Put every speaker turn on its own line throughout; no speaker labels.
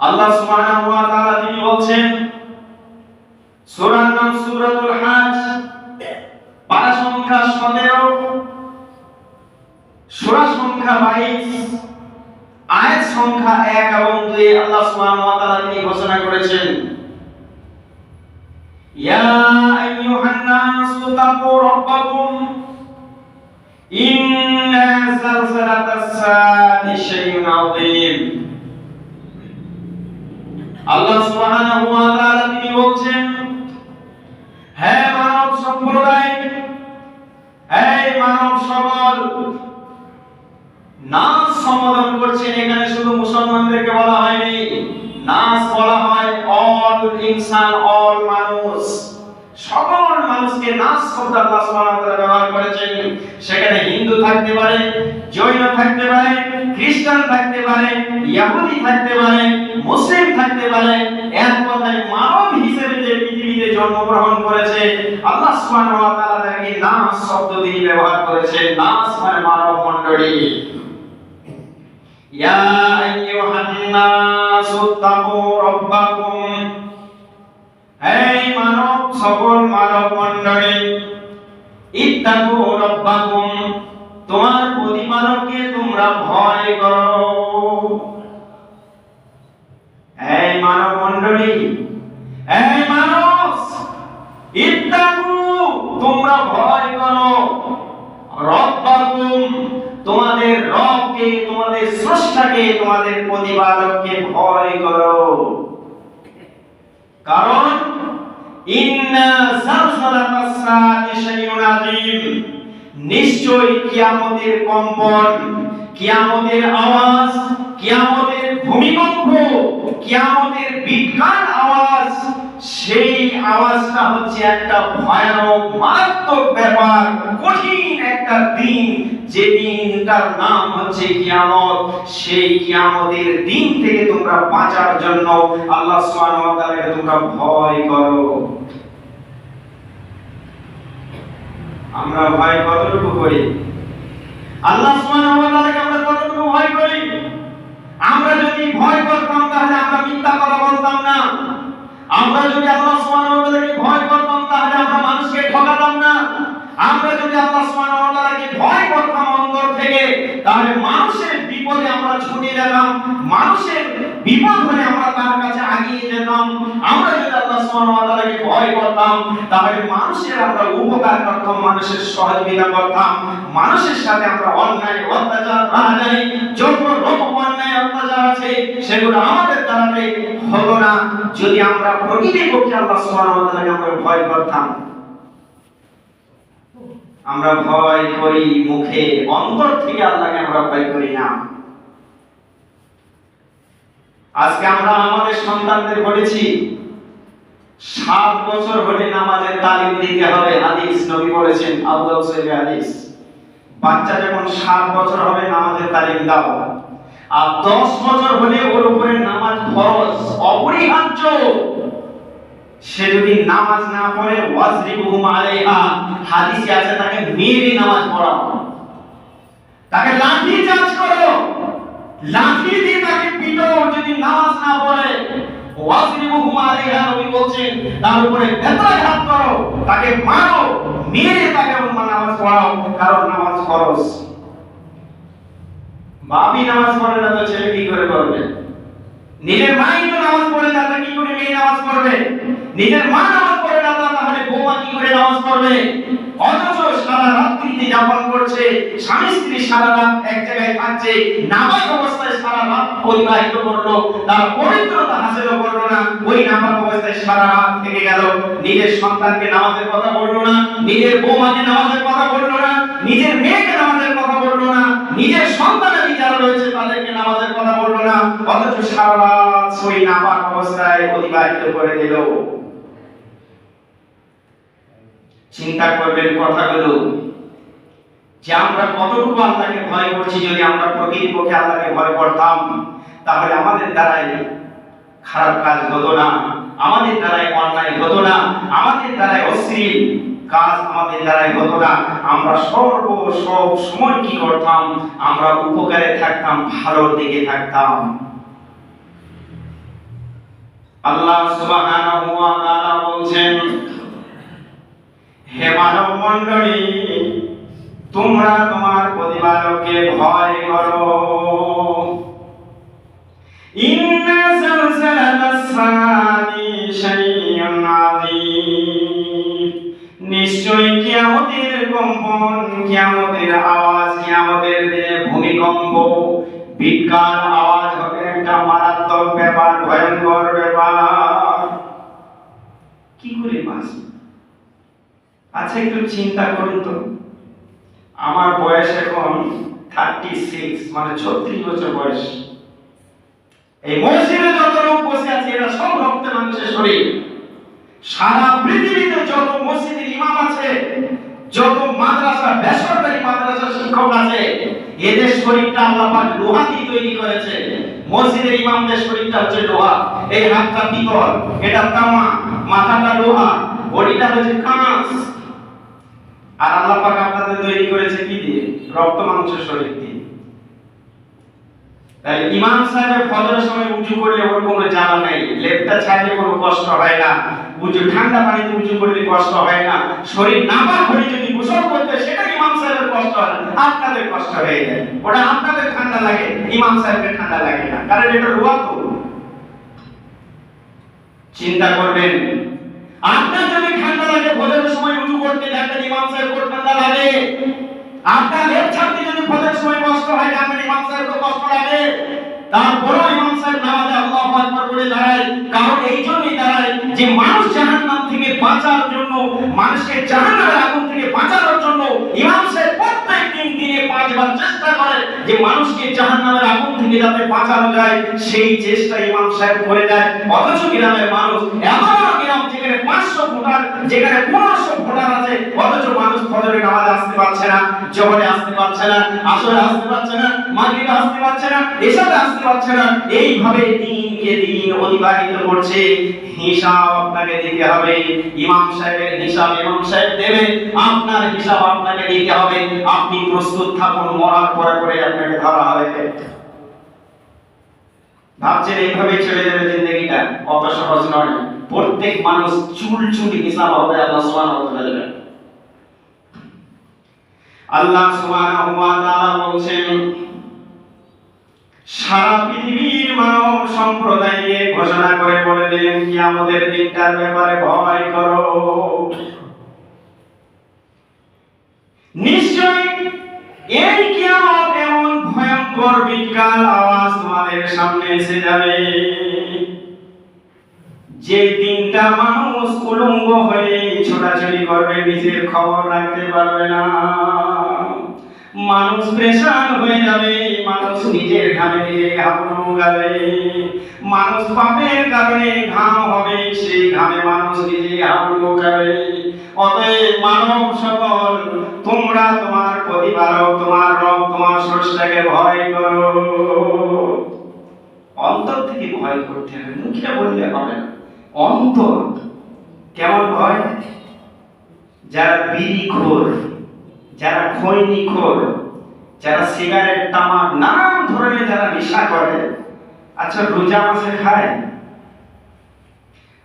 আল্লাহ সুবহানাহু ওয়া তাআলা তিনি বলছেন, সূরার নাম সূরাতুল হাজ, পারা সংখ্যা 17, সূরা সংখ্যা 22, আয়াত সংখ্যা 1 এবং 2। আল্লাহ সুবহানাহু ওয়া তাআলা তিনি ঘোষণা করেছেন, ইয়া আইয়ুহান নাসু তাকু রাব্বাকুম ইন্না যালজালাতাস সাআতি শাইউন আযীম। আল্লাহ সুবহানাহু ওয়া তাআলা তিনি বলছেন, হে মানব সম্প্রদায়, হে মানব সমাজ, নাস সম্বোধন করছেন। এখানে শুধু মুসলমানদেরকে বলা হয়নি, নাস বলা হয় অল ইনসান, অল মানুষ, সকল মানুষকে নাস শব্দ আল্লাহ সুবহানাহু ওয়া তাআলা ব্যবহার করেছেন। সেখানে হিন্দু থাকতে পারে, জৈন থাকতে পারে, খ্রিস্টান থাকতে পারে, ইহুদি থাকতে পারে, মুসলিম থাকতে পারে। এক কথায় মানব হিসেবে যে পৃথিবীতে জন্মগ্রহণ করেছে, আল্লাহ সুবহানাহু ওয়া তাআলা তাকে নাস শব্দ দিয়ে ব্যবহার করেছেন। নাস মানে মানব মণ্ডলী। ইয়া আইয়ুহান নাসু তাকু রাব্বাকুম, হে মানব, সকল মানব মণ্ডলী, ইত্তাকু রাব্বাকুম, তোমার প্রতিপালককে তোমরা ভয় করো। হে মানব মণ্ডলী, হে মানুষ, ইত্তাকু, তোমরা ভয় করো, রাব্বাকুম, তোমাদের রবকে, তোমাদের স্রষ্টাকে, তোমাদের প্রতিপালককে ভয় করো। কারণ ইন্না যালজালাতাস সাআতি শাইউন আযীম, নিশ্চয়ই কিয়ামতের কম্পন, কিয়ামতের আওয়াজ, কিয়ামতের ভূমিকম্প, কিয়ামতের বিকট আওয়াজ, সেই আওয়াজটা হচ্ছে একটা ভয়ানক মারাত্মক ব্যাপার, কঠিন একটা দিন, যে দিনটার নাম হচ্ছে কিয়ামত। সেই কিয়ামতের দিন থেকে তোমরা বাঁচার জন্য আল্লাহ সুবহানাহু ওয়া তাআলাকে তোমরা ভয় করো। আমরা ভয় কতটুকু করি? আল্লাহ সুবহানাহু ওয়া তাআলাকে আমরা কতটুকু ভয় করি? আমরা যদি ভয় করতাম তাহলে আমরা মিথ্যা কথা বলতাম না। আমরা যদি আল্লাহ সুবহানাহু ওয়া তাআলাকে ভয় করতাম তাহলে আমরা মানুষকে ঠকাতাম না। আমরা যদি আল্লাহ সুবহানাহু ওয়া তাআলাকে ভয় করতাম অন্তর থেকে, তাহলে মানুষের বিপদে আমরা ছুটে যেতাম, মানুষের বিপদ হলে আমরা তার কাছে এগিয়ে যেতাম। আমরা যদি আল্লাহ সুবহানাহু ওয়া তাআলাকে ভয় করতাম তাহলে মানুষের আমরা উপকার করতাম, মানুষের সহযোগিতা করতাম, মানুষের সাথে আমরা অন্যায় অত্যাচার, রাহাজানি, যত রকম অন্যায় অত্যাচার আছে সেগুলো আমাদের দ্বারাতে হতো না, যদি আমরা প্রকৃতপক্ষে আল্লাহ সুবহানাহু ওয়া তাআলাকে আমরা ভয় করতাম। আমরা ভয় করি মুখে, অন্তর থেকে আল্লাহকে আমরা ভয় করি না। আজকে আমরা আমাদের সন্তানদের বলেছি 7 বছর হলে নামাজের তালিম দিতে হবে। হাদিস নবী বলেছেন, আবু সহিহ হাদিস, বাচ্চা যখন 7 বছর হবে নামাজের তালিম দাও। আর 10 বছর হলে ওর উপরে নামাজ ফরজ, অপরিহার্য। সে যদি নামাজ না পড়ে ওয়াজরিবুহুম আলাইহা, হাদিসে আছে তাকে মেরে নামাজ পড়াও, তাকে লাঠি চার্জ করো, লাঠি দিয়ে তাকে পিটো। যদি নামাজ না পড়ে ওয়াজরিবুহুম আলাইহা, নবী বলেন তার উপরে বেত্রায় হাত করো, তাকে মারো, মেরে তাকে নামাজ পড়াও, কারণ নামাজ ফরজ। বাপই নামাজ পড়ে না তো ছেলে কি করে পড়বে? নিজের মাই তো নামাজ পড়ে না, কি করে মেয়ে নামাজ পড়বে? নিজের মা নামাজ পড়ে না তাহলে বৌমা কি করে নামাজ পড়বে? অথচ সারা রাত্রিতে যাপন করছে, স্বামী স্ত্রী সারা রাত এক জায়গায় থাকছে, নামাজ অবস্থায় সারা রাত অতিবাহিত করলো, তার পবিত্রতা হাসিল করলো না, ওই নামাজ অবস্থায় সারা রাত থেকে গেল। নিজের সন্তানকে নামাজের কথা বললো না, নিজের বৌমাকে নামাজের কথা বললো না, নিজের মেয়েকে নামাজের কথা বললো না, নিজের সন্তানের যারা রয়েছে তাদেরকে নামাজের কথা বললো না, অথচ সারা রাত ওই নাপাক অবস্থায় অতিবাহিত করে দিল। চিন্তা করবেন কথাগুলো, যে আমরা কতটুকু আল্লাহকে ভয় করছি। যদি আমরা প্রকৃতপক্ষে আল্লাহকে ভয় করতাম তাহলে আমাদের দ্বারাই খারাপ কাজ হতো না, আমাদের দ্বারাই অন্যায় হতো না, আমাদের দ্বারাই অশ্লীল কাজ আমাদের দ্বারাই হতো না। আমরা সব সময় কি করতাম? আমরা উপকারে থাকতাম, ভালোর দিকে থাকতাম। আল্লাহ সুবহানাহু ওয়া তাআলা বলছেন, হে মানব মণ্ডলী, তোমরা তোমার প্রতিপালককে ভয় করো। ইন্না সালসালাতাস সাআতি শাইউন আযীম, নিশ্চয়ই কিয়ামতের কম্পন, কিয়ামতের আওয়াজ, কিয়ামতের দিনে ভূমিকম্প, বিকরাল আওয়াজ হবে একটা মারাত্মক ব্যাপার, ভয়ঙ্কর ব্যাপার। কি করে বাঁচব? আচ্ছা একটু চিন্তা করুন তো, আমার বয়স এখন 36, মানে 36 বছর বয়স। এই মসজিদে যত লোক বসে আছে এরা সব রক্তের মানুষের শরীর। সারা পৃথিবীতে যত মসজিদের ইমাম আছে, যত মাদ্রাসা, বেসরকারি মাদ্রাসার শিক্ষক আছে, এদের শরীরটা আল্লাহ পাক লোহা দিয়ে তৈরি করেছে। মসজিদের ইমামদের শরীরটা হচ্ছে লোহা, এই হাতটা পিতল, এটা তামা, মাথাটা লোহা, বডিটা হচ্ছে কাঁচ। আর আল্লাহ পাক আপনাদের তৈরি করেছে কি দিয়ে? রক্ত মাংসের শরীর দিয়ে। তাই ইমাম সাহেব ফজরের সময় উজু করলে ওর কোনো জ্বালা নাই, লেপটা ছাড়লে কোনো কষ্ট হয় না, উজু ঠান্ডা পানিতে উজু করলে কষ্ট হয় না, শরীর নাপাক হলে যদি গোসল করতে সেটা ইমাম সাহেবের কষ্ট হয়, আপনাদের কষ্ট হয়ে যায়। ওটা আপনাদের ঠান্ডা লাগে, ইমাম সাহেবের ঠান্ডা লাগে না, কারণ এটা রোয়া তো। চিন্তা করবেন, আপনার যদি ঠান্ডা লাগে ফজরের সময় উজু করতে, দেখবেন ইমাম সাহেবের ঠান্ডা লাগে। আপনার লেপ ছাড়তে যদি ফজরের সময় কষ্ট হয়, দেখবেন ইমাম সাহেবের কষ্ট লাগে। তারপরেও ইমাম সাহেব নামাজে আল্লাহু আকবার বলে দাঁড়ায়, কারণ এই জন্যই দাঁড়ায় যে মানুষ জাহান্নাম থেকে বাঁচার জন্য, মানুষকে জাহান্নামের আগুন থেকে বাঁচানোর জন্য ইমাম সাহেব প্রত্যেক দিন দিনে 5 বার চেষ্টা করে যে মানুষকে জাহান্নামের আগুন থেকে যাতে বাঁচানো যায়, সেই চেষ্টা ইমাম সাহেব করে যায়। অথচ গ্রামের মানুষ, এমন গ্রাম যেখানে 500 ভোটার, যেখানে 1500 ভোটার আছে, অথচ মানুষ ফজরের নামাজে আসতে পারছে না, জোহরে আসতে পারছে না, আসরে আসতে পারছে না, মাগরিবে আসতে পারছে না, এশাতে আসতে পারছে না। এইভাবে দিনকে দিন অতিবাহিত করছে। হিসাব আপনাকে দিতে হবে। ইমাম সাহেবের হিসাব ইমাম সাহেব দেবে, আপনার হিসাব আপনাকে দিতে হবে। আপনি প্রস্তুত থাকুন, মরার পরে পরে আপনাকে ধরা হবে। ভাবছেন এইভাবে চলে যাবে জিন্দেগিটা? অত সহজ নয়। প্রত্যেক মানুষ চুল চুল হিসাব হবে আল্লাহ সুবহানাহু ওয়া তাআলা। আল্লাহ সুবহানাহু ওয়া তাআলা বলছেন, সারা পৃথিবীর মানব সম্প্রদায়কে ঘোষণা করে বলে দিলেন, কিয়ামতের দিনটার ব্যাপারে ভয় করো। নিশ্চয় এই কিয়ামত এমন ভয়ঙ্কর বিকরাল আওয়াজ তোমাদের সামনে এসে যাবে, যে দিনটা মানুষ উলঙ্গ হয়ে ছোটাছুটি করবে, নিজের খবর রাখতে পারবে না, মানুষ পেরেশান হয়ে যাবে, মানুষ নিজের ঘামে নিজে হাবুডুবু খাবে, মানুষ পাপের কারণে ঘাম হবে, সেই ঘামে মানুষ নিজে হাবুডুবু খাবে। অতএব মানব সকল, তোমরা তোমার প্রতিপালক, তোমার রব, তোমার স্রষ্টাকে ভয় করো। অন্তর থেকে ভয় করতে হবে, মুখে বললে হবে না, অন্তর। কেমন ভয়? যারা বিড়িখোর, যারা খৈনিখোর, যারা সিগারেট, তামাক, নানান ধরনের যারা নেশা করে, আচ্ছা রোজা মাসে খায়?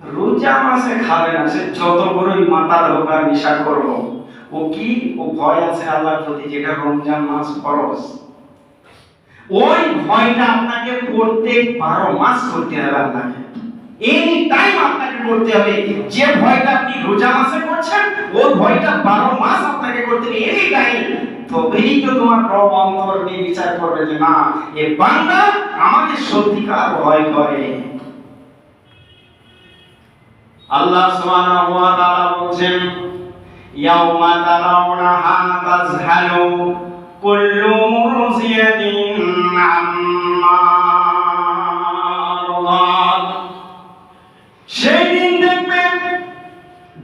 রোজা মাসে খাবে না, সে যত বড়ই মাতাল হোক আর নেশা করবো, ও কি, ও ভয় আছে আল্লাহর প্রতি, যেটা রমজান মাস ফরজ। ওই ভয়টা আপনাকে প্রত্যেক 12 মাস করতে হবে। আপনাকে এনি টাইম আপনাকে করতে হবে। যে ভয়টা আপনি রোজা মাসে করছেন, ওই ভয়টা 12 মাস আপনাকে করতে হবে, এনি টাইম। তবেই তো তোমার রব অন্তর নিয়ে বিচার করবে যে না, এ বান্দা আমাকে সত্যিকার ভয় করে। আল্লাহ সুবহানাহু ওয়া তাআলা বলেন, ইয়াউমা তারাউনাহা তাযহালু কুল্লু মুরজিয়াতিন আম্মা আরদাত। সেই দিন দেখবেন,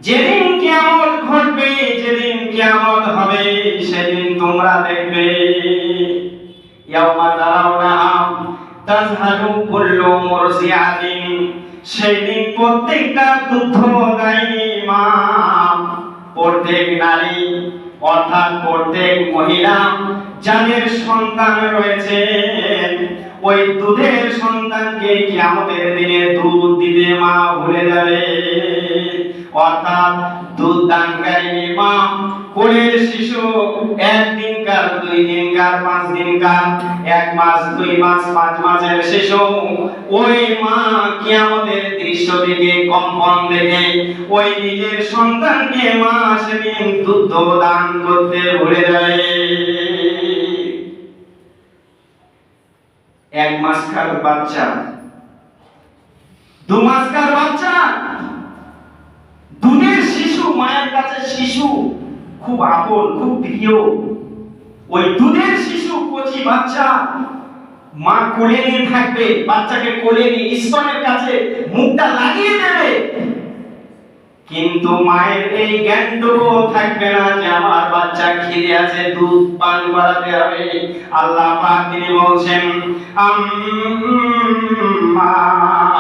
যেদিন কিয়ামত ঘটবে, যেদিন কিয়ামত হবে, সেদিন তোমরা দেখবে, ইয়াউমা তারাউনাহা তাযহালু কুল্লু মুরজিয়াতিন, সেদিন প্রত্যেকটা দুগ্ধদায়ী মা, প্রত্যেক নারী, অর্থাৎ প্রত্যেক মহিলা যাদের সন্তান রয়েছে, ওই দুধের সন্তানকে কিয়ামতের দিনে দুধ দিতে মা ভুলে যাবে। অর্থাৎ দুধ দানকারী মা কোলের শিশু 1 দিনকার 2 দিনকার 5 দিনকার 1 মাস 2 মাস 5 মাসের শিশু, ওই মা কিয়ামতের দৃশ্য দেখে কম্পন দেখে ওই নিজের সন্তানকে মা সেদিন দুধ দান করতে ভুলে যাবে। 1 মাসকার বাচ্চা, 2 মাসকার বাচ্চা, দুধের শিশু, মায়ের কাছে শিশু খুব আপন, খুব প্রিয়। ওই দুধের শিশু কচি বাচ্চা মা কোলে নিয়ে থাকবে, বাচ্চাকে কোলে নিয়ে স্তনের কাছে মুখটা লাগিয়ে দেবে, কিন্তু মায়ের এই জ্ঞানটুকু থাকবে না যে আমার বাচ্চা খিদে আছে, দুধ পান করাতে হবে। আল্লাহ পাক তিনি বলছেন আম্মা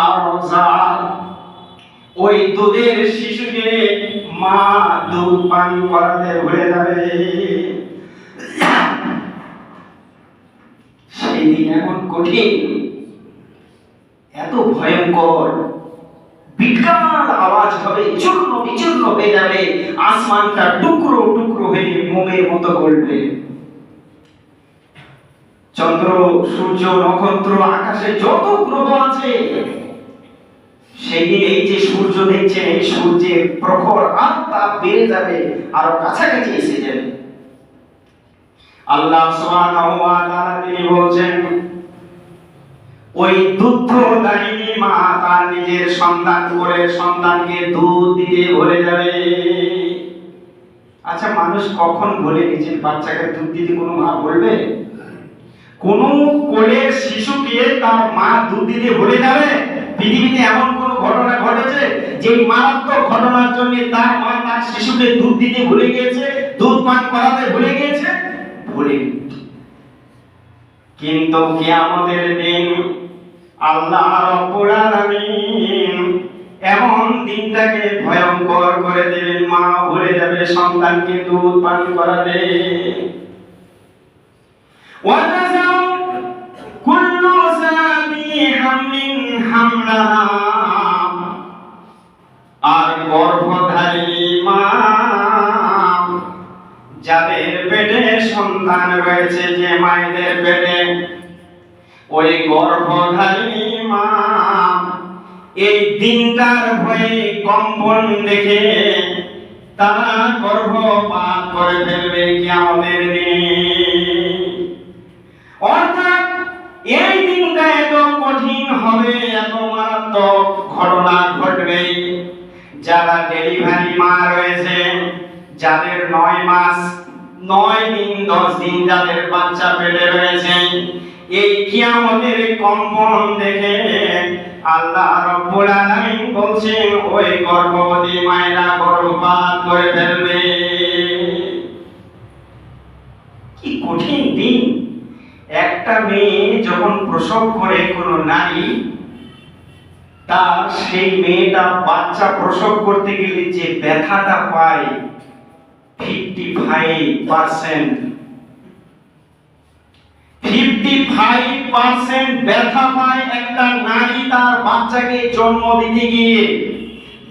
আরসাল, ওই দুধের শিশুকে মা দুধ পান করাতে ভুলে যাবে। সেই দিন এমন কঠিন, এত ভয়ঙ্কর, বিকরাল আওয়াজ হবে, চূর্ণ বিচূর্ণ হয়ে যাবে, আসমানটা টুকরো টুকরো হয়ে মোমের মতো গলবে। চন্দ্র, সূর্য, নক্ষত্র, আকাশে যত গ্রহ আছে, সেদিন এই যে সূর্য দেখছেন, এই সূর্যের প্রখর আর তাপ বেড়ে যাবে, আরো কাছাকাছি এসে যাবে। আল্লাহ সুবহানাহু ওয়া তাআলা তিনি বলছেন, ওই দুগ্ধদায়িনী মা তার নিজের সন্তান কোলের সন্তানকে দুধ দিতে ভুলে যাবে। আচ্ছা, মানুষ কখন বলে নিজের বাচ্চাকে দুধ দিতে? কোনো মা বলবে? কোন কোলের শিশুকে তার মা দুধ দিতে ভুলে যাবে? পৃথিবীতে এমন কোন ঘটনা ঘটেছে যে মারাত্মক ঘটনার জন্য তার মা তার শিশুকে দুধ দিতে ভুলে গিয়েছে, দুধ পান করাতে ভুলে গিয়েছে? ভুলেনি। কিন্তু কিয়ামতের দিন আল্লাহ রাব্বুল আলামিন এমন দিনটাকে ভয়ঙ্কর করে দেবেন, মা ভুলে যাবে সন্তানকে দুধ পান করাতে। ওয়াতাযাউ কুল্লু যাতি হামলিন হামলাহা, আর গর্ভধারিণী মা, যাদের পেটে সন্তান রয়েছে, যে মায়েদের পেটে, ওই গর্ভধারিণী মা এই দিনটার ভয়ে কম্পন দেখে তারা গর্ভপাত করে ফেলবে কিয়ামতের দিন। অর্থাৎ এই দিনটা এত কঠিন হবে, এত মারাত্মক ঘটনা ঘটবে। যারা ডেলিভারি মা রয়েছে, যাদের 9 মাস 9 দিন 10 দিন যাদের বাচ্চা পেটে রয়েছে, এই কিয়ামতের কম্পন দেখে আল্লাহ রাব্বুল আলামিন বলছেন ওই গর্ভবতী মায়েরা গর্ভপাত করে ফেলবে। কি কঠিন দিন! একটা মেয়ে যখন প্রসব করে কোনো নারী, তার সেই মেয়েটা বাচ্চা প্রসব করতে গেলে যে ব্যথাটা পায় 55% ব্যথা পায় একটা নারী তার বাচ্চাকে জন্ম দিতে গিয়ে।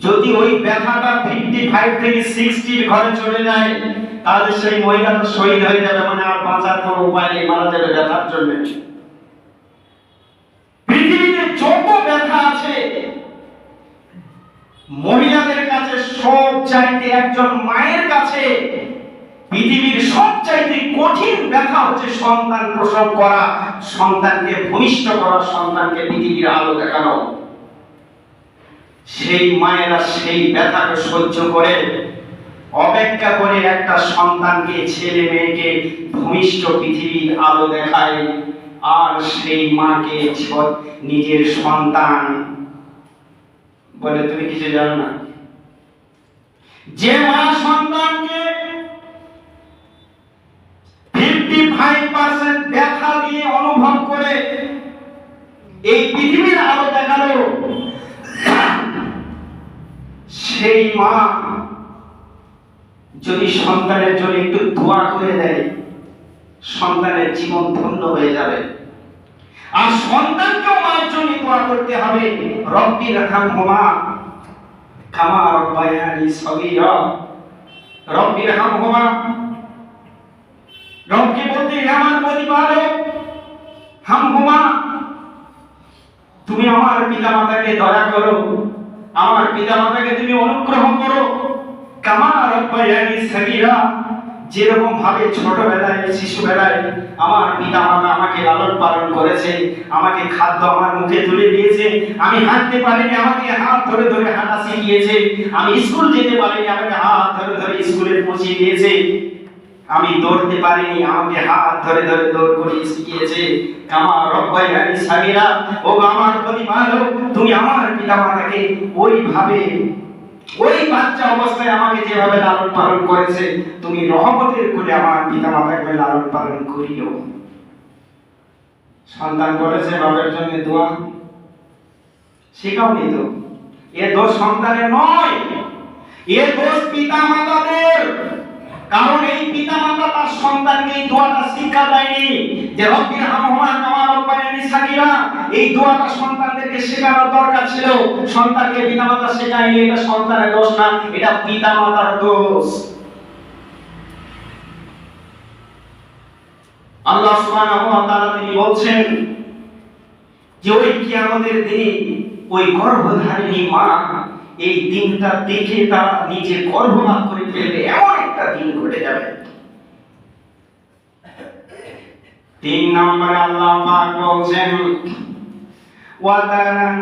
যদি ওই ব্যথাটা 55 থেকে 60 ঘরে চলে যায়, তাহলে সেই মহিলাটা শহীদ হয়ে যাবে, মানে আর বাঁচার কোনো উপায় নেই, মারা যাবে ব্যথার জন্য। পৃথিবীতে যত ব্যথা আছে, মহিলাদের কাছে সব চাইতে, একজন মায়ের কাছে পৃথিবীর সবচাইতে কঠিন ব্যথা হচ্ছে সন্তান প্রসব করা, সন্তানকে ভূমিষ্ঠ করা, সন্তানকে পৃথিবীর আলো দেখানো। সেই মায়েরা সেই ব্যথাকে সহ্য করে অপেক্ষা করে একটা সন্তানকে, ছেলে মেয়েকে ভূমিষ্ঠ পৃথিবীর আলো দেখায়। আর সেই মাকে নিজের সন্তান বলে, তুমি কিছু জানো না। যে মা সন্তানকে 55% ব্যথা দিয়ে অনুভব করে এই পৃথিবীর আলো দেখালো, সেই মা যদি সন্তানের জন্য একটু দোয়া করে দেয়, সন্তানের জীবন ধন্য হয়ে যাবে। আর সন্তানকেও মায়ের জন্য দোয়া করতে হবে, রব্বির হামহুমা কামা রাব্বায়ানি সগীরা। রব্বির হামহুমা, রব্বকে বলতে আমার প্রতিপালক, হামহুমা তুমি আমার পিতামাতাকে দয়া করো, আমার পিতামাতাকে তুমি অনুগ্রহ করো, কামা রাব্বায়ানি সগীরা, যেরকম ভাবে ছোটবেলায় শিশুবেলায় আমার পিতামাতা আমাকে লালন পালন করেছে, আমাকে খাদ্য আমার মুখে তুলে দিয়েছে, আমি হাঁটতে পারিনি আমাকে হাত ধরে ধরে হাঁটা শিখিয়েছে, আমি স্কুল যেতে পারিনি আমাকে হাত ধরে ধরে স্কুলে পৌঁছে দিয়েছে, আমি দৌড়তে পারিনি আমাকে হাত ধরে ধরে দৌড় করিয়ে শিখিয়েছে, কামা রাব্বায়ানি সগীরা। ও আমার প্রতিপালক, তুমি আমার পিতামাতাকে ওইভাবে ওই বাচ্চা অবস্থায় আমাকে যেভাবে লালন পালন করেছে, তুমি রহমতের কোলে আমার পিতামাতাকে লালন পালন করিও। সন্তান করেছে বাবার জন্য দোয়া, শেখাওনি তো? এ দোষ সন্তানের নয়, এ দোষ পিতামাতাদের। কারণ এই পিতামাতা তার সন্তানকে এই দোয়াটা শিক্ষা দেয়নি যে রব্বির হামহুমা কামা রাব্বায়ানি সগীরা। এই দোয়াটা সন্তানদেরকে শেখানোর দরকার ছিল, সন্তানকে পিতামাতা শেখায়নি। এটা সন্তানের দোষ না, এটা পিতামাতার দোষ। আল্লাহ সুবহানাহু ওয়া তাআলা তিনি বলছেন যে ওই কিয়ামতের দিনে ওই গর্ভধারিণী মা এই দিনটা দেখে তার নিজে গর্ভপাত করে ফেলবে, এমন একটা দিন ঘটে যাবে। 3 নম্বরে আল্লাহ পাক বলছেন ওয়াদারান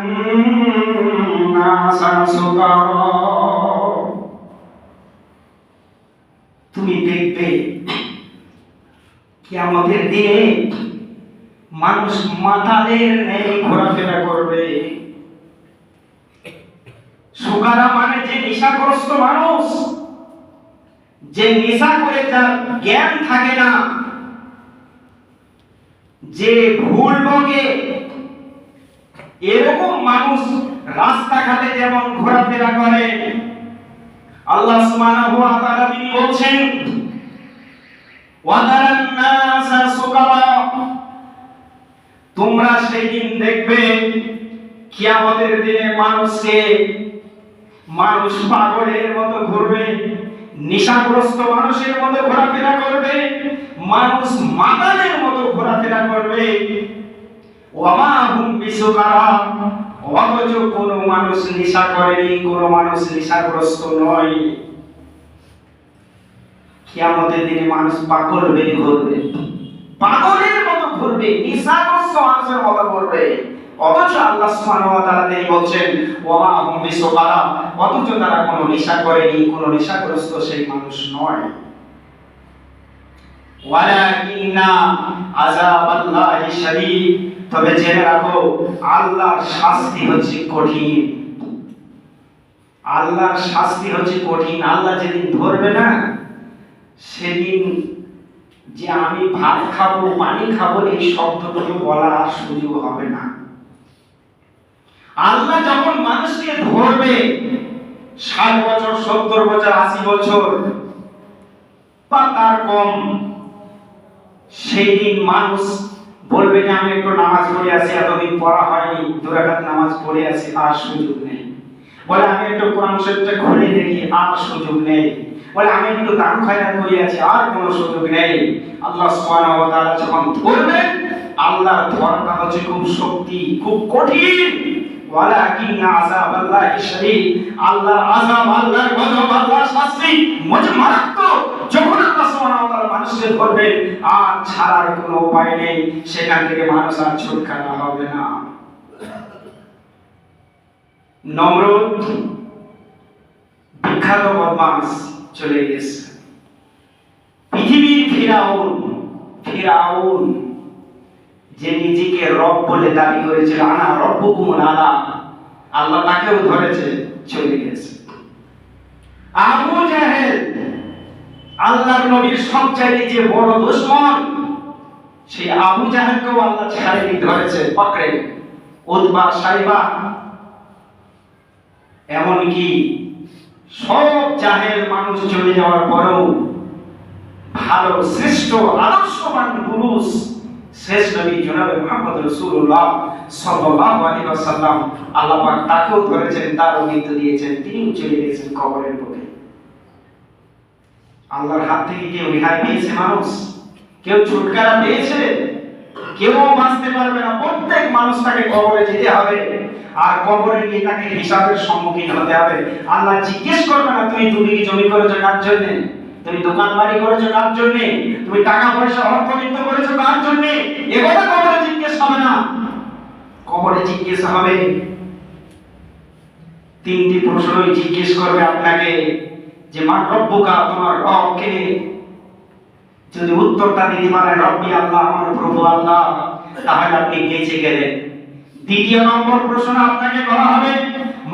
নাসা সুকারা, তুমি দেখবে কিয়ামতের দিনে মানুষ মাতালের ন্যায় ঘোরাফেরা করবে। সুকারা মানে যে নেশাগ্রস্ত মানুষ, যে নেশা করে যার জ্ঞান থাকে না, যে ভুল বকে, এরকম মানুষ রাস্তাঘাটে যেমন ঘোরাফেরা করে। আল্লাহ সুবহানাহু ওয়া তাআলা তিনি বলছেন ওয়াদারান নাসা সুকারা, তোমরা সেই দিন দেখবে কিয়ামতের দিনে মানুষ পাগলের মতো ঘুরবে, নেশাগ্রস্ত মানুষের মতো ঘোরাফেরা করবে, মানুষ মাতালের মতো ঘোরাফেরা করবে। ওয়ামা হুম বিসুকারা, অথচ কোনো মানুষ নেশা করেনি, কোনো মানুষ নেশাগ্রস্ত নয়। কিয়ামতের দিনে মানুষ পাগল হয়ে ঘুরবে, পাগলের মতো ঘুরবে, নেশাগ্রস্ত মানুষের মতো ঘুরবে। অথচ আল্লাহ সুবহানাহু ওয়া তাআলা তিনি বলছেন ওয়ামা হুম বিসুকারা, অথচ তারা কোনো নেশা করেনি, কোনো নেশাগ্রস্ত সেই মানুষ নয়। ওয়ালাকিন্না আযাবাল্লাহি শাদীদ, তবে জেনে রাখো আল্লাহর শাস্তি হচ্ছে কঠিন। আল্লাহর শাস্তি হচ্ছে কঠিন। আল্লাহ যেদিন ধরবে না, সেদিন যে আমি ভাত খাবো পানি খাবো এই শব্দটুকু বলার সুযোগ হবে না। আল্লাহ যখন মানুষকে ধরবে 60 বছর 70 বছর 80 বছর বা তার কম, সেই দিন মানুষ বলবে যে আমি একটু নামাজ পড়ে আসি, এতদিন পড়া হয়নি, 2 রাকাত নামাজ পড়ে আসি, আর সুযোগ নেই। বলে আমি একটু কোরআন শরীফটা খুলে দেখি, আর সুযোগ নেই। বলে আমি একটু দান খয়রাত করে আছি, আর কোনো সুযোগ নেই। আল্লাহ সুবহানাহু ওয়া তাআলা যখন ধরবেন, আল্লাহর ধরাটা হচ্ছে খুব শক্তি, খুব কঠিন। ওয়ালাকিন্না আযাবাল্লাহি শাদীদ, আল্লাহর আযাব, আল্লাহর গজব, আল্লাহর শাস্তি মারাত্মক। যখন আল্লাহ সুবহানাহু ওয়া তাআলা মানুষকে ধরবেন, আর ছাড়ার কোনো উপায় নেই, সেখান থেকে মানুষ আর ছুটকারা হবে না। নমরুদ বিখ্যাত বদমাশ চলে গেছে। পৃথিবীর ফিরাউন যে নিজেকে রব বলে দাবি করেছিল, আনা রব্বুকুমুল আলা, আল্লাহ তাকেও ধরেছে, চলে গেছে। আবু জাহেল আল্লাহর নবীর সবচাইতে যে বড় দুশমন, সেই আবু জাহেলকেও আল্লাহ ছাড়েনি, ধরেছে, পকড়ে। উতবা সাইবা, এমনকি সব জাহেল মানুষ চলে যাওয়ার পরেও ভালো শ্রেষ্ঠ আদর্শবান পুরুষ শেষ নবী জনাবে মুহাম্মদ রাসূলুল্লাহ সাল্লাল্লাহু আলাইহি ওয়াসাল্লাম, আল্লাহ পাক তাকেও ধরেছেন, তারও মৃত্যু দিয়েছেন, তিনিও চলে গেছেন কবরের পথে। আল্লাহর হাত থেকে কেউ রেহাই পেয়েছে? মানুষ কেউ ছুটকারা পেয়েছে? কেউ বাঁচতে পারবে না। প্রত্যেক মানুষটাকে কবরে যেতে হবে, আর কবরে গিয়ে তাকে হিসাবের সম্মুখীন হতে হবে। আল্লাহ জিজ্ঞেস করবে না তুমি দুনিয়া জমি করেছো কার জন্য, তুমি দোকান বাড়ি করেছো কার জন্য, তুমি টাকা পয়সা অর্থবিত্ত করেছো কার জন্য, এগুলো কবরে জিজ্ঞেস হবে না। কবরে জিজ্ঞেস হবে তিনটি প্রশ্নই জিজ্ঞেস করবে আপনাকে, যে মান রব্বুকা, তোমার রব কে? যদি উত্তরটা দিতে পারেন রব্বি আল্লাহ, আমার প্রভু আল্লাহ, তাহলে আপনি বেঁচে গেলেন। দ্বিতীয় নম্বর প্রশ্ন আপনাকে করা হবে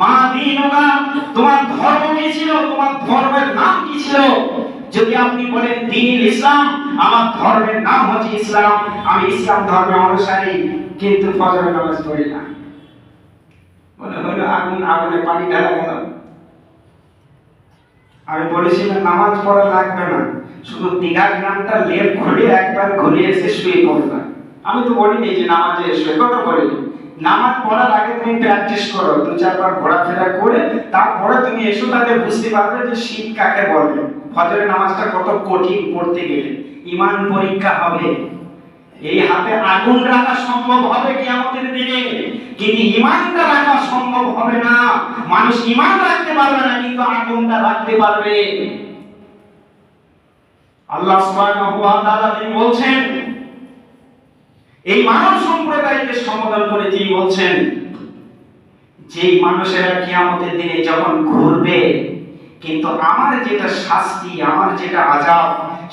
মা দীনুকা, তোমার ধর্ম কি ছিল, তোমার ধর্মের নাম কি ছিল? যদি আপনি বলেন দ্বীন ইসলাম, আমার ধর্মের নাম হচ্ছে ইসলাম, আমি ইসলাম ধর্মের অনুসারী, কিন্তু ফজরের নামাজ পড়ি না, মনে হলো আগুনে পানি ঢালা গেল। আমি বলেছিলাম নামাজ পড়া লাগবে না, শুধু দীঘা গ্রামটা লেপ ঘুরিয়ে একবার ঘুরিয়ে এসে শুয়ে পড়বা। আমি তো বলিনি যে নামাজে শুয়ে, কথা বলি নামাজ পড়ার আগে তুমি প্র্যাকটিস করো, দু চারবার ঘোরাফেরা করে তারপরে তুমি এসো, তাহলে বুঝতে পারবে যে শীত কাকে বলে, ফজরের নামাজটা কত কঠিন পড়তে গেলে। ঈমান পরীক্ষা হবে, এই হাতে আগুন রাখা সম্ভব হবে কিয়ামতের দিনে, কিন্তু ঈমানটা রাখা সম্ভব হবে না। মানুষ ঈমান রাখতে পারবে না, কিন্তু আগুনটা রাখতে পারবে। আল্লাহ সুবহানাহু ওয়া তাআলা তিনি বলছেন, এই মানব সম্প্রদায়কে সম্বোধন করে তিনি বলছেন, যে মানুষেরা কিয়ামতের দিনে যখন ঘুরবে, কিন্তু আমার যেটা শাস্তি, আমার যেটা আযাব,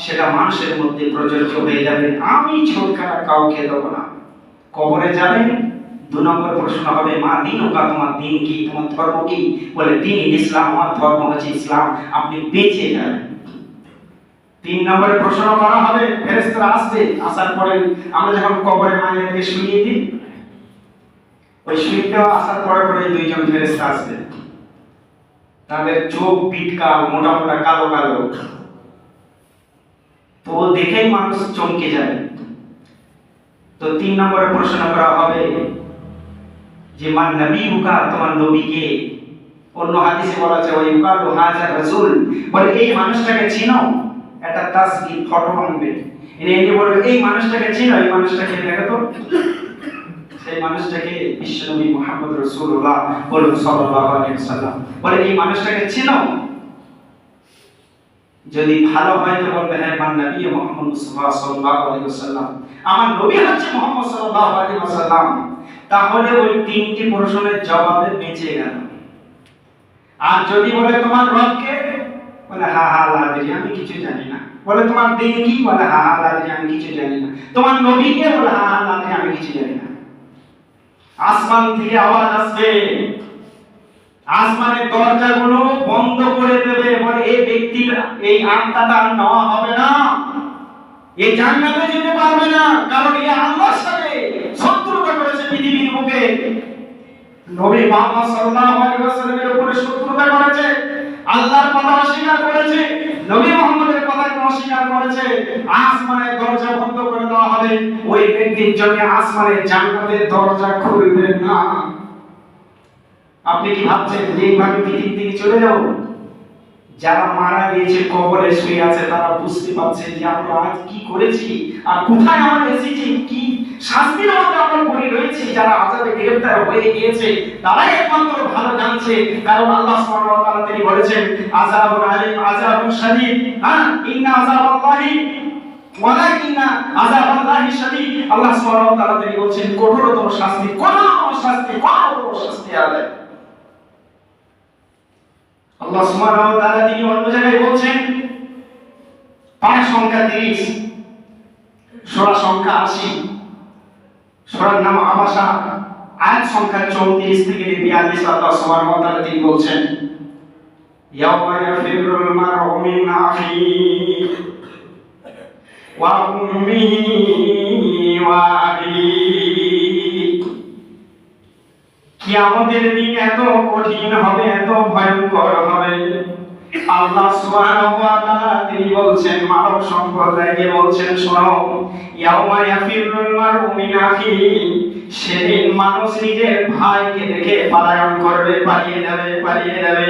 সেটা মানুষের মধ্যে প্রযোজ্য হয়ে যাবে, আমি ছুটকারা কাউকে দেব না। কবরে যাবেন, দু নম্বর প্রশ্ন হবে মা দীনুকা, তোমার দিন কি, তোমার ধর্ম কি? বলে দিন ইসলাম, আমার ধর্ম হচ্ছে ইসলাম, আপনি বেঁচে যাবেন। তিন নম্বরে প্রশ্ন করা হবে, ফেরেশতারা আসবে, আসার পরে আমরা যখন কবরে মায়েরকে শুইয়ে দিই, ওই শুইয়ে দেওয়া আসার পরে পরে দুইজন ফেরেশতা আসবে, তাদের চোখ পিটকাল, মোটা মোটা কালো কালো, তো দেখেই মানুষ চমকে যায়। তো তিন নম্বরে প্রশ্ন করা হবে যে মান নবীউকা, তোমার নবী কে? অন্য হাদিসে বলা আছে ওয়া ইউকালু হাযা রাসূল, বলে এই মানুষটাকে চিনো? একটা তাসবিহ ফটো আনবে, এনে বলবে এই মানুষটাকে চিনো, এই মানুষটাকে দেখো তো। সেই মানুষটাকে বিশ্বনবী মুহাম্মদ রাসূলুল্লাহ সাল্লাল্লাহু আলাইহি ওয়াসাল্লাম, বলে এই মানুষটাকে চিনো? যদি ভালো হয় তো বলবে হ্যাঁ মান নবী মুহাম্মদ মুস্তাফা সাল্লাল্লাহু আলাইহি ওয়াসাল্লাম, আমার নবী হচ্ছে মুহাম্মদ সাল্লাল্লাহু আলাইহি ওয়াসাল্লাম। তাহলে ওই তিনটি প্রশ্নের জবাবে বেঁচে গেল। আর যদি বলে তোমার রব কে? বলে হা হা লাদি, আমি কিছু জানি না। বলে তোমার দিন কি? বলে হা হা লাদি, আমি কিছু জানি না। তোমার নবী কে? বলে হা হা লাদি, আমি কিছু জানি না। আসমান থেকে আওয়াজ আসবে, আসমানের দরজাগুলো বন্ধ করে দেবে, বলে এই ব্যক্তির এই আত্মাটা নেওয়া হবে না, এই জান্নাতে যেতে পারবে না, কারণ এই আল্লাহর সাথে শত্রুতা করেছে পৃথিবীর বুকে। নবী মুহাম্মদ সাল্লাল্লাহু আলাইহি ওয়াসাল্লামের উপরে শত্রুতা করেছে, আল্লাহর কথা অস্বীকার করেছে, নবী মুহাম্মদের কথাকে অস্বীকার করেছে। আসমানের দরজা বন্ধ করে দেওয়া হবে, ওই ব্যক্তির জন্য আসমানের জান্নাতের দরজা খুলবে না। আপনি কি ভাবছেন যে এইভাবে পৃথিবী থেকে চলে যাব? যারা মারা গিয়েছে, কবরে শুয়ে আছে, তারা বুঝতে পারছে যে আমরা আজ কি করেছি আর কোথায় আমরা এসেছি, কি শাস্তির মধ্যে আমরা পড়ে রয়েছি। যারা আযাবে গ্রেফতার হয়ে গিয়েছে তারাই একমাত্র ভালো জানছে, কারণ আল্লাহ সুবহানাহু ওয়া তাআলা তিনি বলেছেন আযাবুন আলীম, আযাবুন শাদীদ, ইন্না আযাবাল্লাহি ওয়ালাকিন্না আযাবাল্লাহি শাদীদ। আল্লাহ সুবহানাহু ওয়া তাআলা তিনি বলেন কঠোরতম শাস্তি, কঠোরতম শাস্তি, কঠোরতম শাস্তি আলাদা। আল্লাহ সুবহানাহু ওয়া তাআলা তিনি অন্য জায়গায় বলছেন পারা সংখ্যা 30, সূরা সংখ্যা 80, সূরার নাম আবাসা, আয়াত সংখ্যা 34 থেকে 42। আল্লাহ সুবহানাহু ওয়া তাআলা তিনি বলছেন ইয়াওমা ইয়াফিরুল মার'উ মিন আখিহি ওয়া উম্মিহি ওয়া আবিহি। কিয়ামতের দিন এত কঠিন হবে, এত ভয়ঙ্কর হবে, আল্লাহ সুবহানাহু ওয়া তাআলা তিনি বলছেন, মানব সম্প্রদায়কে বলছেন, শোনো, ইয়াউমা ইয়াফিরুল মারউ মিন আখিহি, সেদিন মানুষ নিজের ভাইকে দেখে পলায়ন করবে, পালিয়ে যাবে, পালিয়ে যাবে।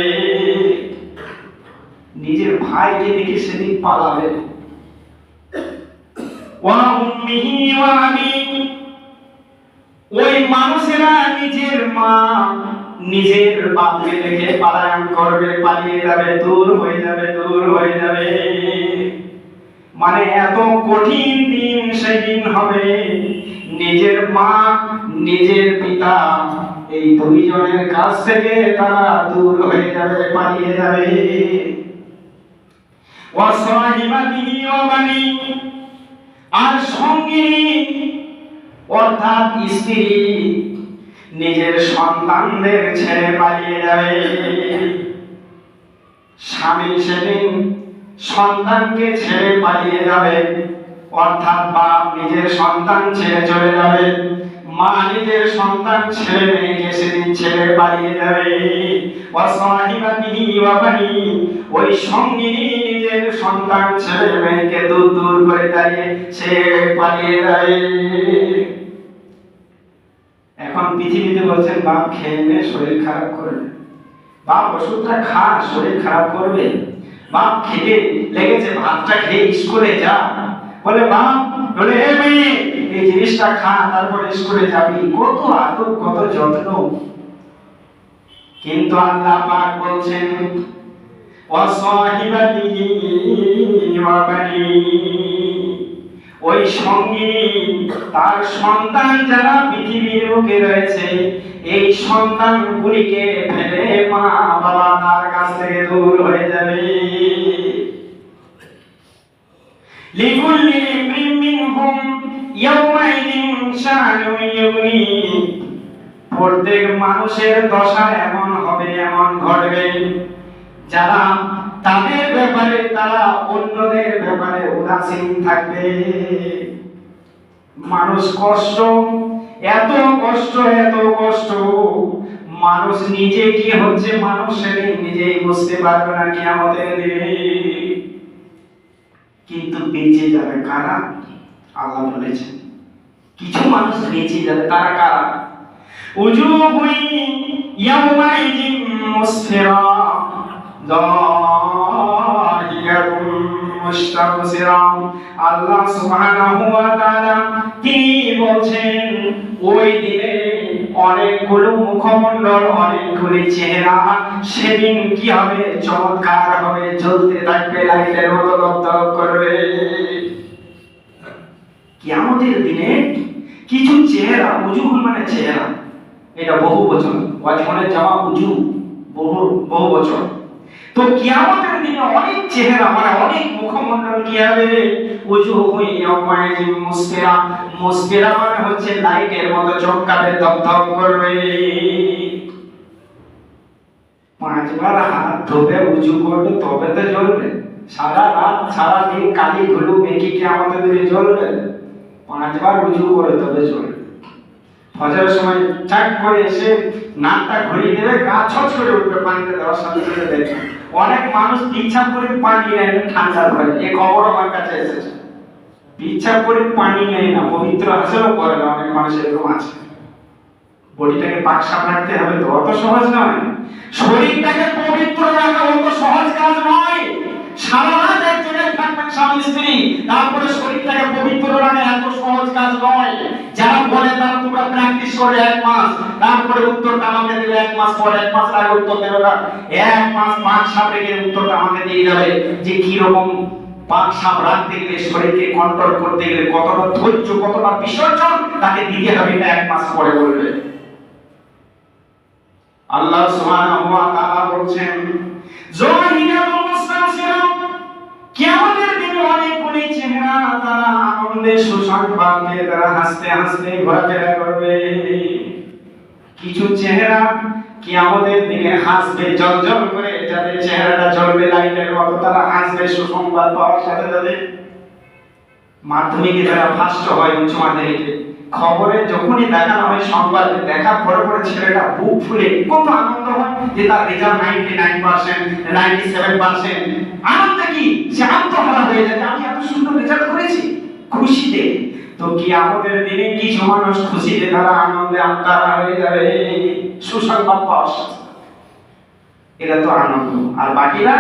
নিজের ভাইকে দেখে সেদিন পালাবে। ওয়া উম্মিহি ওয়া আবিহি, ওই মানুষেরা নিজের মা নিজের বাপকে দেখে পলায়ন করবে, পালিয়ে যাবে, দূর হয়ে যাবে, দূর হয়ে যাবে। মানে এত কঠিন দিন সেদিন হবে, নিজের মা নিজের পিতা এই দুইজনের কাছ থেকে তারা দূর হয়ে যাবে, পালিয়ে যাবে। ওয়া সাহিবাতিহি ওয়া বানি, আর সঙ্গিনী অর্থাৎ স্ত্রী নিজের সন্তানদের ছেড়ে পালিয়ে যাবে। স্বামী সেদিন সন্তানকে ছেড়ে পালিয়ে যাবে, অর্থাৎ বাপ নিজের সন্তান ছেড়ে চলে যাবে, মা নিজের সন্তান ছেড়ে মেয়েকে সেদিন ছেড়ে পালিয়ে যাবে। ওয়া সাহিবাতিহি ওয়া বানি, ওই সঙ্গিনী নিজের সন্তান ছেড়ে মেয়েকে দূর দূর করে দাঁড়িয়ে সে পালিয়ে যাবে। এখন পৃথিবীতে বলছেন বাপ খেয়ে নে, শরীর খারাপ করবে, বাপ ওষুধটা খা, শরীর খারাপ করবে, বাপ খেয়ে লেগেছে ভাতটা খেয়ে স্কুলে যা, বলে বাপ বলে এ মেয়ে এই জিনিসটা খা, তারপরে স্কুলে যাবি। কত আদর, কত যত্ন। কিন্তু আল্লাহ পাক বলছেন ওয়া সাহিবাতিহি ওয়া বানি, ওই সঙ্গিনী তার সন্তান যারা পৃথিবীর বুকে রয়েছে, এই সন্তানগুলিকে ফেলে মা বাবা তার কাছ থেকে দূর হয়ে যাবে। লিকুল্লি ইমরিন মিনহুম ইয়াওমাইদিন শানুন ইউগনি, প্রত্যেক মানুষের দশা এমন হবে, এমন ঘটবে, যারা তাদের ব্যাপারে তারা অন্যদের ব্যাপারে উদাসীন থাকবে। মানুষ কষ্ট, এত কষ্ট, এত কষ্ট, মানুষ নিজে কি হচ্ছে মানুষ সেদিন নিজেই বুঝতে পারবে না কিয়ামতের দিনে। কিন্তু বেঁচে যাবে কারা? আল্লাহ বলেছেন কিছু মানুষ বেঁচে যাবে, তারা কারা? উজুহুন ইয়াওমাইদিন মুসফিরা আল্লাহ সুবহানাহু ওয়া তাআলা তিনি বলছেন ওই দিনে অনেকগুলো মুখমণ্ডল, অনেকগুলি চেহারা সেদিন কি হবে? চমৎকার হবে, জ্বলতে থাকবে, লাইটের মতো দপদপ করবে। কিয়ামতের দিনে কিছু চেহারা, উজু মানে চেহারা, এটা বহু বচন, ওয়াজনের জামা উজু বহু বচন। তো কিয়ামতের দিনে অনেক চেহারা মানে অনেক মুখমণ্ডল কি হবে? উজুহুন ইয়াওমাইদিন মুসফিরা, মুসফিরা মানে হচ্ছে লাইটের মতো চমকাবে, দপদপ করবে। পাঁচবার হাত ধোবে, উজু করবে, তবে তো জ্বলবে। সারা রাত সারা দিন কালি ধুলো মেখে কিয়ামতের দিনে জ্বলবে? পাঁচবার উজু করে তবে জ্বলবে। ফজরের সময় চাক করে এসে নাকটা ঘুরিয়ে দেবে, গা ছটছটে উঠবে পানিতে দেওয়ার সাথে সাথে। দেখে অনেক মানুষ পিচ্ছাপ করে পানি নেয় না ঠান্ডা ধরে, এই খবর আমার কাছে এসেছে। পিচ্ছাপ করে পানি নেয় না, পবিত্র হাসিলও করে না, অনেক মানুষ এরকম আছে। বডিটাকে পাক সাপ রাখতে হবে তো অত সহজ নয়। শরীরটাকে পবিত্র রাখা অত সহজ কাজ নয়। সারা রাত এক জায়গায় থাকবেন স্বামী স্ত্রী, তারপরে শরীরটাকে পবিত্র রাখা এত সহজ কাজ নয়। যারা বলে তারা তোমরা প্র্যাকটিস করে 1 মাস, তারপরে উত্তরটা আমাকে দেবে 1 মাস পর, 1 মাস আগে উত্তর দেবে না, 1 মাস পাক সাপ রেখে উত্তরটা আমাকে দিয়ে যাবে যে কি রকম পাক সাপ রাখতে গেলে, শরীরকে কন্ট্রোল করতে গেলে কতটা ধৈর্য, কতটা বিসর্জন তাকে দিতে হবে, এটা 1 মাস পরে বলবে। আল্লাহ সুবহানাহু ওয়া তাআলা বলছেন যাহিদাতুল মুস্তানসিরা, কিয়ামতের দিনে অনেকগুলি চেহারা তারা আনন্দে সুসংবাদ পেয়ে তারা হাসতে হাসতে ঘোরাফেরা করবে। কিছু চেহারা কিয়ামতের দিনে হাসবে জ্বলজ্বল করে, যাদের চেহারাটা জ্বলবে লাইটের মতো, তারা হাসবে সুসংবাদ পাওয়ার সাথে সাথে। মাধ্যমিকে যারা ফার্স্ট হয়, উচ্চ মাধ্যমিকে খবরে যখনই দেখানো হয়, সংবাদে দেখার পরে পরে ছেলেটা বুক ফুলে কত আনন্দ হয় যে তার রেজাল্ট 99%, 97%। আনন্দে কি সে আত্মহারা হয়ে যায়, আমি এত সুন্দর রেজাল্ট করেছি, খুশিতে। তো কিয়ামতের দিনে কিছু মানুষ খুশিতে তারা আনন্দে আত্মহারা হয়ে যাবে, সুসংবাদ পাওয়ার সাথে। এটা তো আনন্দ। আর বাকিরা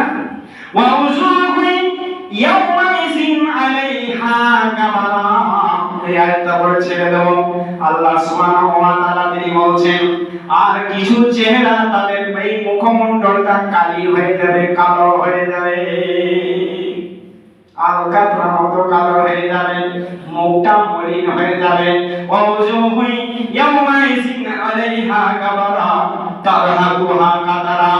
আল্লাহ সুবহানাহু ওয়া তাআলা তিনি বলছেন, আর কিছু চেহারা তাদের এই মুখমণ্ডলটা কালি হয়ে যাবে, কালো হয়ে যাবে, আলকাতরার মতো কালো হয়ে যাবে, মুখটা মলিন হয়ে যাবে। ওয়াজুহুই ইয়াউমাইযিন আলাইহা গাবারা তারহাকুহা কাতারা।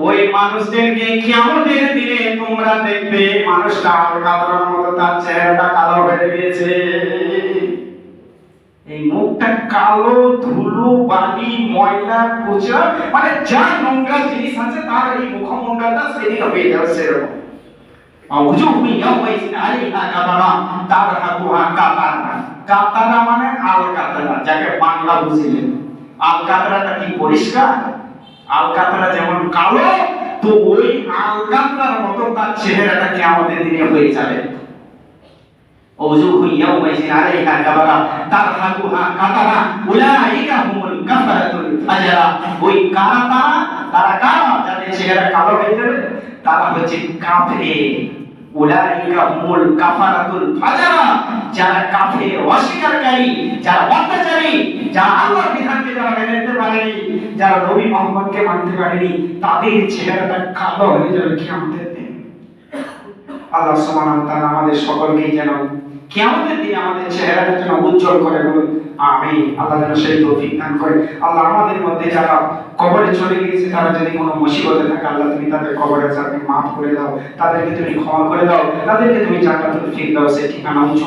ওই মানুষদেরকে কিয়ামতের দিনে তোমরা দেখবে মানুষটা আলকাতরার মতো, তার চেহারাটা কালো হয়ে গেছে। এই মুখটা কালো, ধুলো, বালি, ময়লা, কোচা, মানে যা নোংরা জিনিস আছে তার এই মুখমণ্ডলটা সেদিন হয়ে যাবে সেরকম। ওয়াজুহুই ইয়াউমাইযিন আলাইহা গাবারা তারহাকুহা কাতারা। কাতারা মানে আলকাতরা, যাকে বাংলা বুঝিলেন। আলকাতরাটা কি পরিষ্কার? আলকাতরা যেমন কালো, তো ওই আলকাতরার মতো তার চেহারাটা কিয়ামতের দিনে হয়ে যাবে। ওয়াজুহুই ইয়াউমাইযিন আলাইহা গাবারা তারহাকুহা কাতারা উলাইকা হুমুল কাফারাতুল ফাজারা। ওই কারা তারা কারা? যাদের চেহারা কালো হয়ে যাবে তারা হচ্ছে কাফের। উলাইকা হুমুল কাফারাতুল ফাজারা, যারা কাফের, অস্বীকারী, যারা অত্যাচারী, যারা আল্লাহর বিধানকে যারা মেনে নিতে পারেনি, যারা নবী মুহাম্মদকে মানতে পারেনি, তাদের চেহারাটা কালো হয়ে যাবে কিয়ামতের দিন। আল্লাহ সুবহানাহু ওয়া তাআলা আমাদের সকলকেই যেন কিয়ামতের দিনে আমাদের চেহারাটা যেন উজ্জ্বল করে, বলুন আমিন। আল্লাহ যেন সেই তৌফিক দান করে। আল্লাহ আমাদের মধ্যে যারা কবরে চলে গিয়েছে, তারা যদি কোনো মুসিবতে থাকে, আল্লাহ তুমি তাদের কবরের জায়গাকে মাফ করে দাও, তাদেরকে তুমি ক্ষমা করে দাও, তাদেরকে তুমি জান্নাতুল ফিরদাউসের ঠিকানা উঁচু